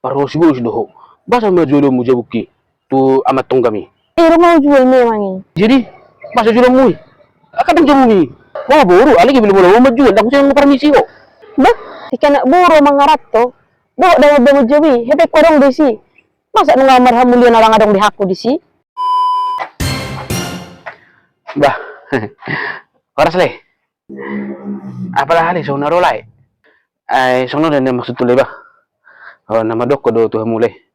Paro siguro doho. Basa majulo mo jabuki tu amat tong kami. Mau jual memang ini. Jadi basa julo mo. Akadang jamu ni. Wah boru ali ke belum mau majual dak saya permisi kok. Bah, jika nak buru mengarat to, bawa dalam bangun jawi, hebat korong desi. Masa ngamar hamulian orang adong di hakku desi? Bah. Oras le. Apalah hali so narolai. Ay sono dan maksud tu le bah. Oh, nama dok ko do tu hamule.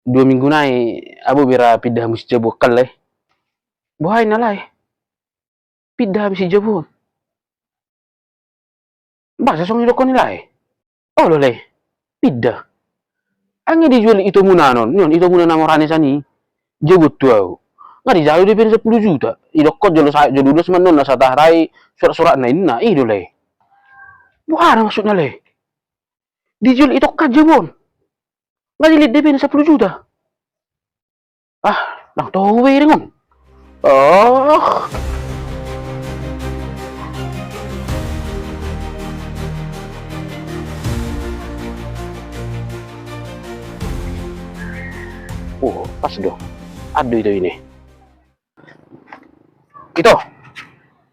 2 minggu nai abu bira pindah mesti jabu kal Buhay na lai. Pindah mesti jabu. Basa song niloko nila Oh lo le. Pindah. Ang dijual itu muna non. Yun itu muna na morane sani. Jabut tu au. Nga di jauh dia 10 juta. Idokot jolo sa jolo dos man non na sa tahrai surat-surat na inna. Ido le. Bukan maksudnya le. Dijual itu kajabon. Nggak dilihat DP 10 juta. Ah, nang tahu ringon. Oh. Oh, pas do. Aduh itu ini. Itu.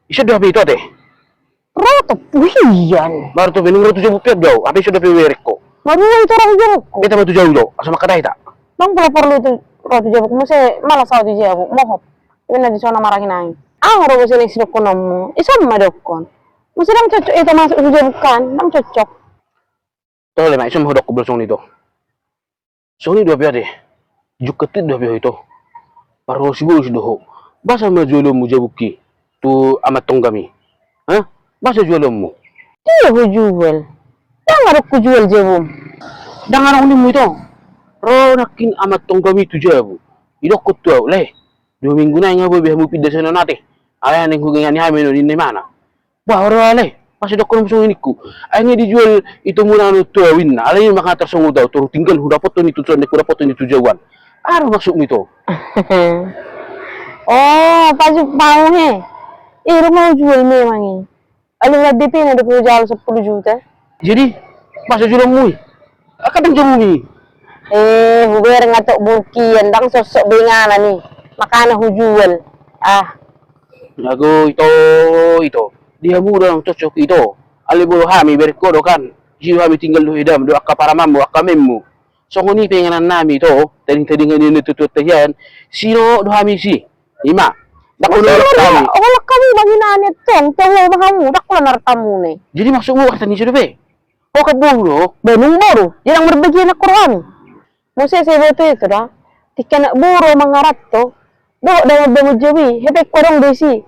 Isa do habi itu teh. Roto puhian. Baru tuh bingung tuh jabu piat jauh. Habis sudah piwerik kok. Baru itu orang jawabku. Kita batu jauh jauh. Asal makadai tak. Bang perlu itu roto jawabku. Masa malas aku di jawab. Mohop. Ini di sana marahin aing. Ang rogo sini si dokon namu. Isa madokon. Masa dam cocok itu masuk di jawabukan. Dam cocok. Tuh le, isa mahodok ko belasong nito. So ni dua piat deh. Juketit dua piat itu. Paro siguro doho. Basa majulo mo jabuki. Tu amat tong kami. Hah? Basa jualo mo. Iya aku jual. Jangan aku jual jawab. Dangan ako mo ito. Ro nakin amat tong kami tu jabu. Idokot tu au le. 2 minggu na nga boy mo pindah sana nate. Ayan ang hugingan ni Hamin ni mana. Bah ro ale. Pas dok ko mo iniku. Ay nga dijual itu muna no tuawin na. Alay yung makatarsungo daw turo tinggal hu dapat to ni tujuan ni dapat to ni tujuan. Ano maksud mo ito? Oh, pasok pa he. Mau jual memang ini. Aling na DP na dapat jual 10 juta. Jadi masa jual mo. Akadang jamu ni. Huber ngatok bukian dang sosok bengana nih. Makana hujual. Ah. Lagu itu. Dia muda ang cocok itu. Alibolo hami berkodo kan. Jiwa hami tinggal lu hidam do akaparamamu akamemmu. So ngoni pengenan nami to, tading-tadingan ni tutut tayan. Sino do hami si? 5. Nakululok kami. Wala kami banginanit tong. Tawo mahamu dak ko nartamu ni. Jadi maksud mo kata ni sudah be? O kabulo, Benung baru. Yang berbagi na Quran. Musa saya beto itu dah. Tika nak buru mengarat to. Bawa dalam bangun jawi. Hebat korong desi.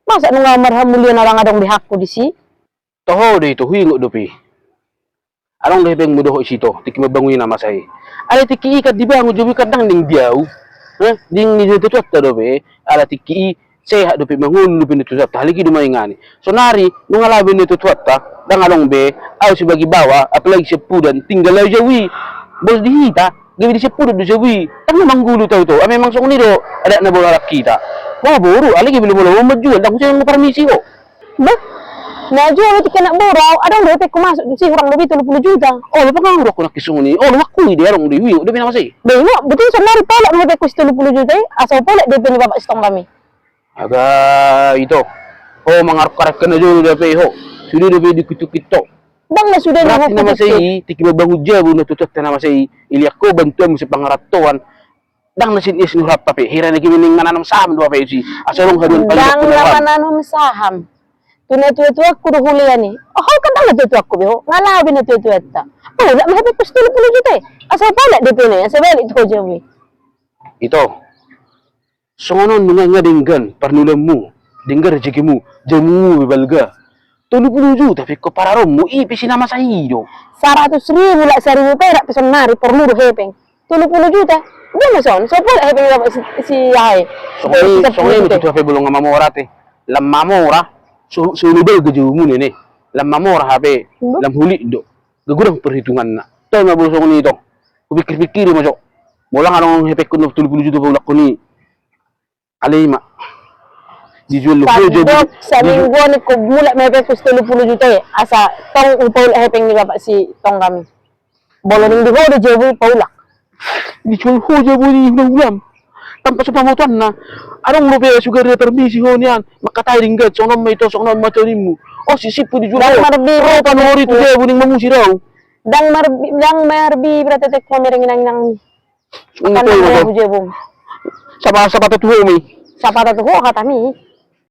Masa ngamar hamulian orang adong di hakku desi? toho de itu huingo dopi. Along de beng mudoh isito, tiki mabanguin nama saya. Ada tiki ikat di bangun jawi kadang ding biau. Ding ni itu tuat dope. Ada tiki sehat dopi bangun dopi itu tuat. Haligi dumaingani. So nari nungalabin itu tuat ta. Dan along be, au sebagai bawa, apalagi sepudan tinggal lagi jawi. Bos dihita, gawi di sepudan do jawi. Tapi memang gulu tahu tu. Memang sok ni do ada na bola kita. Wah boru, alagi belum boleh majual. Dak saya permisi kok. Bah, nah jual tika nak borau, adong DP ku masuk si kurang lebih 30 juta. Oh, lepas kan udah nak kisung ni. Oh, lepas aku dia orang di udah bina masih. Bengok, betul senari polak DP ku 30 juta. Asal polak DP ni bapak setong kami. Agak itu. Oh, mengarap-arap kena jauh DP ho. Sudah DP dikutuk-kutuk. Bang na sudah Berarti nama saya, tiki bangun jabu na tutut nama saya. Iliak ko bantuan sa pangaratuan. Dang nasin is nurap tapi hira na gimining mananam saham dua pesi. Asalong hadun dang namananam saham. Tuna tu aku dah hulian ni. Oh, kan dah tu aku beho. Ngalawi na tu eta. Oh, nak mahal pas 30 juta. Asal polak DP ni, asal balik tu jawi. Itu. Songonon nga dinggan parnulamu. Dinggar rezekimu. Jamu bebalga. 30 juta tapi ko para romu ipisi nama saya do. 100.000 lah 1.000 perak pesan nari perlu hepeng. 30 juta. Dia mason, so polak hepeng bapak si Yai. Songonon itu hape belum ngamamora te. Lamamora. Sunubel kejumu ni. Lamamora hape. Lam huli do. Gagurang perhitungan na. Tahu na bulong ni ito. Kupikir-pikir mo so. Mula nga nung hepek ko na 30 juta pa ulak ko ni. Alima. Dijual lu Padok sa linggo ni ko mulak may hepek ko 30 juta. Asa tong upol hepeng ni bapak si tong kami. Boleh ning di ho di jebu paulak. Di jual ho aja bunyi ulam. Tanpa sa pamutuan na. Anong lupa sugar na permisi ho niyan. Makatay ring gat. Song may to, song mato mo. O sisip po di jual Dang ho. marbi Oh, panori to jebu ning mamusi raw. dang marbi berarti tek pamiring nang Ang kan ito na yun. jebu. Sa pato ho may. Siapa tahu kata mi.